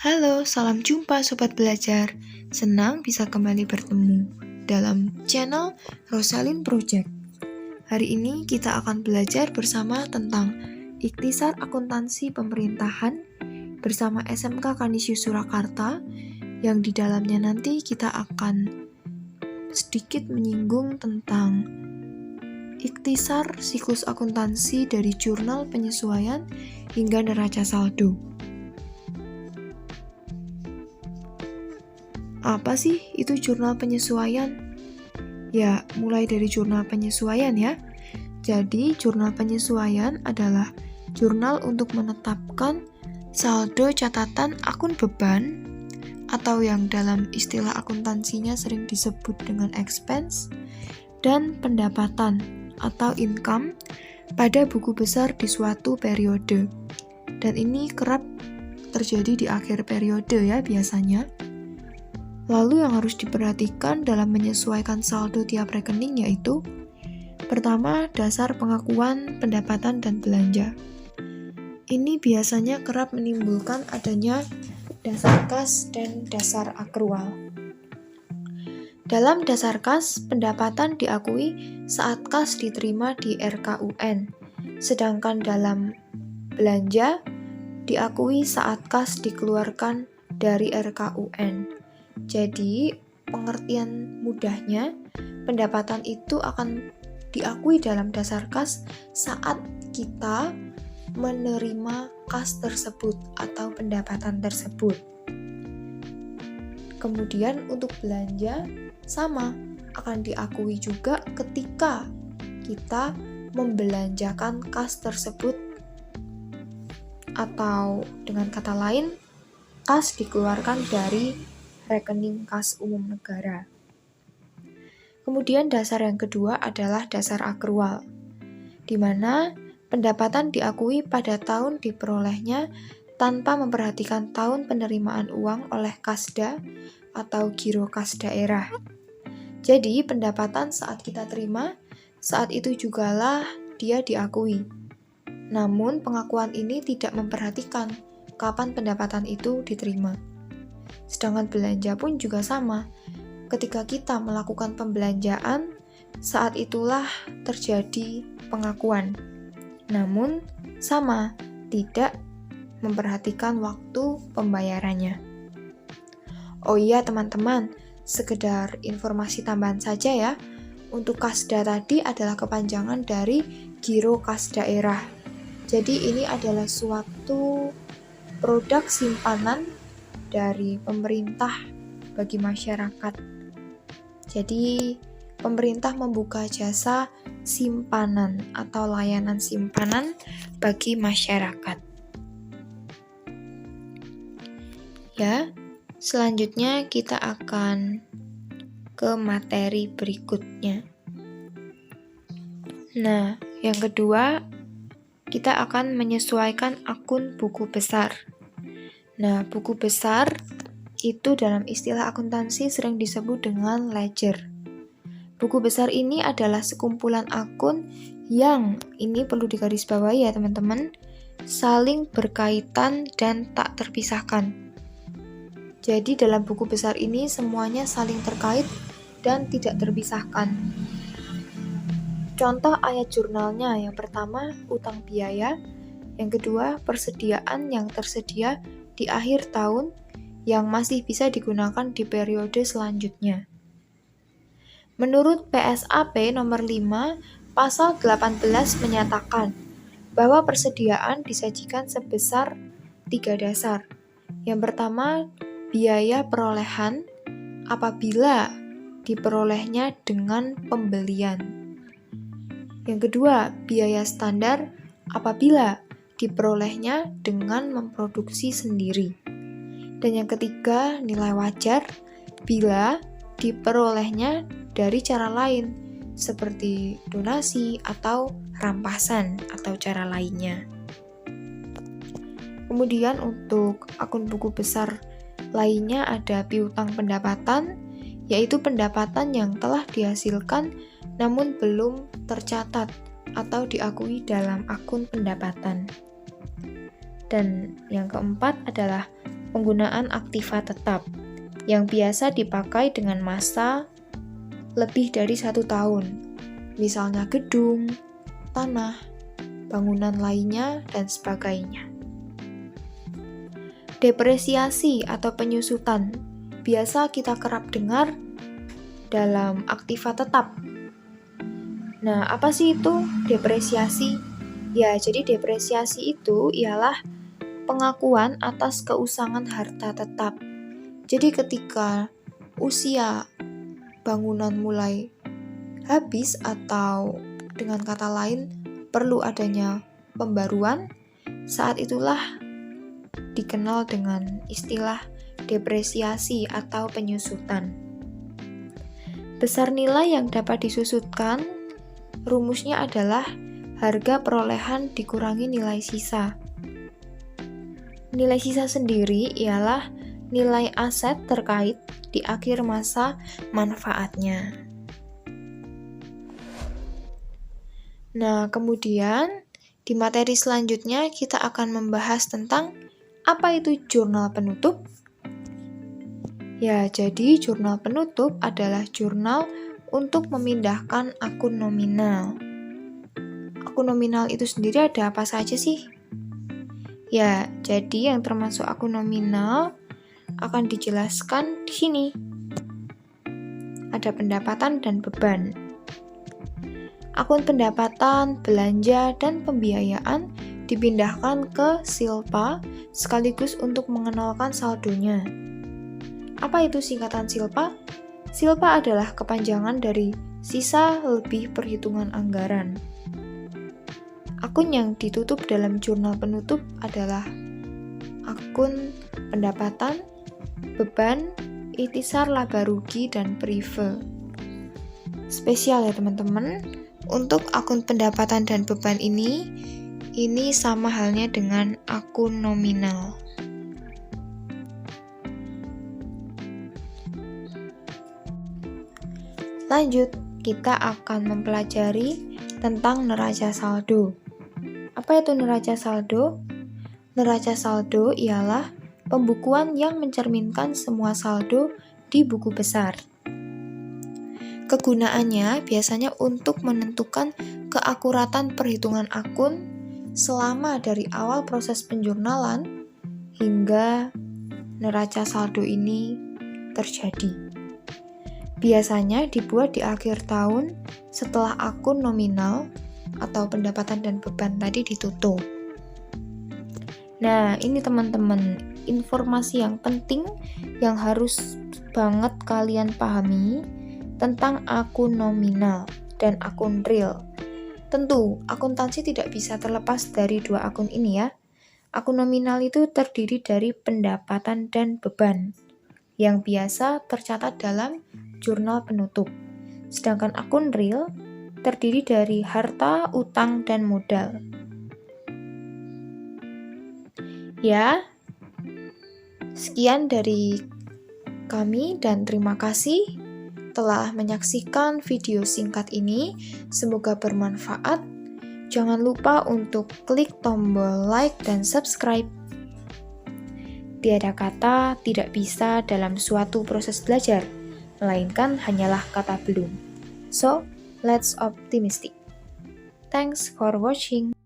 Halo, salam jumpa Sobat Belajar. Senang bisa kembali bertemu dalam channel Rosalin Project. Hari ini kita akan belajar bersama tentang Ikhtisar Akuntansi Pemerintahan bersama SMK Kanisius Surakarta, yang di dalamnya nanti kita akan sedikit menyinggung tentang ikhtisar siklus akuntansi dari jurnal penyesuaian hingga neraca saldo. Apa sih itu jurnal penyesuaian? Ya, mulai dari jurnal penyesuaian ya. Jadi, jurnal penyesuaian adalah jurnal untuk menetapkan saldo catatan akun beban atau yang dalam istilah akuntansinya sering disebut dengan expense dan pendapatan atau income pada buku besar di suatu periode. Dan ini kerap terjadi di akhir periode ya biasanya. Lalu yang harus diperhatikan dalam menyesuaikan saldo tiap rekening yaitu pertama, dasar pengakuan pendapatan dan belanja. Ini biasanya kerap menimbulkan adanya dasar kas dan dasar akrual. Dalam dasar kas, pendapatan diakui saat kas diterima di RKUN, sedangkan dalam belanja diakui saat kas dikeluarkan dari RKUN. Jadi, pengertian mudahnya, pendapatan itu akan diakui dalam dasar kas saat kita menerima kas tersebut atau pendapatan tersebut. Kemudian untuk belanja, sama, akan diakui juga ketika kita membelanjakan kas tersebut, atau dengan kata lain, kas dikeluarkan dari rekening kas umum negara. Kemudian dasar yang kedua adalah dasar akrual, di mana pendapatan diakui pada tahun diperolehnya tanpa memperhatikan tahun penerimaan uang oleh Kasda atau giro kas daerah. Jadi pendapatan saat kita terima, saat itu jugalah dia diakui. Namun pengakuan ini tidak memperhatikan kapan pendapatan itu diterima. Sedangkan belanja pun juga sama. Ketika kita melakukan pembelanjaan, saat itulah terjadi pengakuan. Namun, sama, tidak memperhatikan waktu pembayarannya. Oh iya teman-teman, sekedar informasi tambahan saja ya. Untuk Kasda tadi adalah kepanjangan dari Giro Kas Daerah. Jadi ini adalah suatu produk simpanan dari pemerintah bagi masyarakat. Jadi, pemerintah membuka jasa simpanan atau layanan simpanan bagi masyarakat. Ya, selanjutnya kita akan ke materi berikutnya. Nah, yang kedua, kita akan menyesuaikan akun buku besar. Nah, buku besar itu dalam istilah akuntansi sering disebut dengan ledger. Buku besar ini adalah sekumpulan akun yang, ini perlu digarisbawahi ya teman-teman, saling berkaitan dan tak terpisahkan. Jadi dalam buku besar ini semuanya saling terkait dan tidak terpisahkan. Contoh ayat jurnalnya, yang pertama utang biaya, yang kedua persediaan yang tersedia di akhir tahun yang masih bisa digunakan di periode selanjutnya. Menurut PSAP nomor 5, pasal 18 menyatakan bahwa persediaan disajikan sebesar 3 dasar. Yang pertama, biaya perolehan apabila diperolehnya dengan pembelian. Yang kedua, biaya standar apabila diperolehnya dengan memproduksi sendiri. Dan yang ketiga, nilai wajar bila diperolehnya dari cara lain seperti donasi atau rampasan atau cara lainnya. Kemudian untuk akun buku besar lainnya ada piutang pendapatan, yaitu pendapatan yang telah dihasilkan namun belum tercatat atau diakui dalam akun pendapatan. Dan yang keempat adalah penggunaan aktiva tetap yang biasa dipakai dengan masa lebih dari 1 tahun, misalnya gedung, tanah, bangunan lainnya, dan sebagainya. Depresiasi atau penyusutan biasa kita kerap dengar dalam aktiva tetap. Nah, apa sih itu depresiasi? Ya, jadi depresiasi itu ialah pengakuan atas keusangan harta tetap. Jadi ketika usia bangunan mulai habis atau dengan kata lain perlu adanya pembaruan, saat itulah dikenal dengan istilah depresiasi atau penyusutan. Besar nilai yang dapat disusutkan, rumusnya adalah harga perolehan dikurangi nilai sisa. Nilai sisa sendiri ialah nilai aset terkait di akhir masa manfaatnya. Nah, kemudian di materi selanjutnya kita akan membahas tentang apa itu jurnal penutup. Ya, jadi jurnal penutup adalah jurnal untuk memindahkan akun nominal. Akun nominal itu sendiri ada apa saja sih? Ya, jadi yang termasuk akun nominal akan dijelaskan di sini. Ada pendapatan dan beban. Akun pendapatan, belanja, dan pembiayaan dipindahkan ke Silpa sekaligus untuk mengenalkan saldonya. Apa itu singkatan Silpa? Silpa adalah kepanjangan dari sisa lebih perhitungan anggaran. Akun yang ditutup dalam jurnal penutup adalah akun pendapatan, beban, ikhtisar laba rugi, dan prive. Spesial ya teman-teman, untuk akun pendapatan dan beban ini sama halnya dengan akun nominal. Lanjut, kita akan mempelajari tentang neraca saldo. Apa itu neraca saldo? Neraca saldo ialah pembukuan yang mencerminkan semua saldo di buku besar. Kegunaannya biasanya untuk menentukan keakuratan perhitungan akun selama dari awal proses penjurnalan hingga neraca saldo ini terjadi. Biasanya dibuat di akhir tahun setelah akun nominal atau pendapatan dan beban tadi ditutup. Nah, ini teman-teman, informasi yang penting yang harus banget kalian pahami tentang akun nominal dan akun real. Tentu, akuntansi tidak bisa terlepas dari dua akun ini ya. Akun nominal itu terdiri dari pendapatan dan beban yang biasa tercatat dalam jurnal penutup. Sedangkan akun real terdiri dari harta, utang, dan modal. Ya, sekian dari kami dan terima kasih telah menyaksikan video singkat ini. Semoga bermanfaat. Jangan lupa untuk klik tombol like dan subscribe. Tiada kata tidak bisa dalam suatu proses belajar, melainkan hanyalah kata belum. So, let's optimistic. Thanks for watching.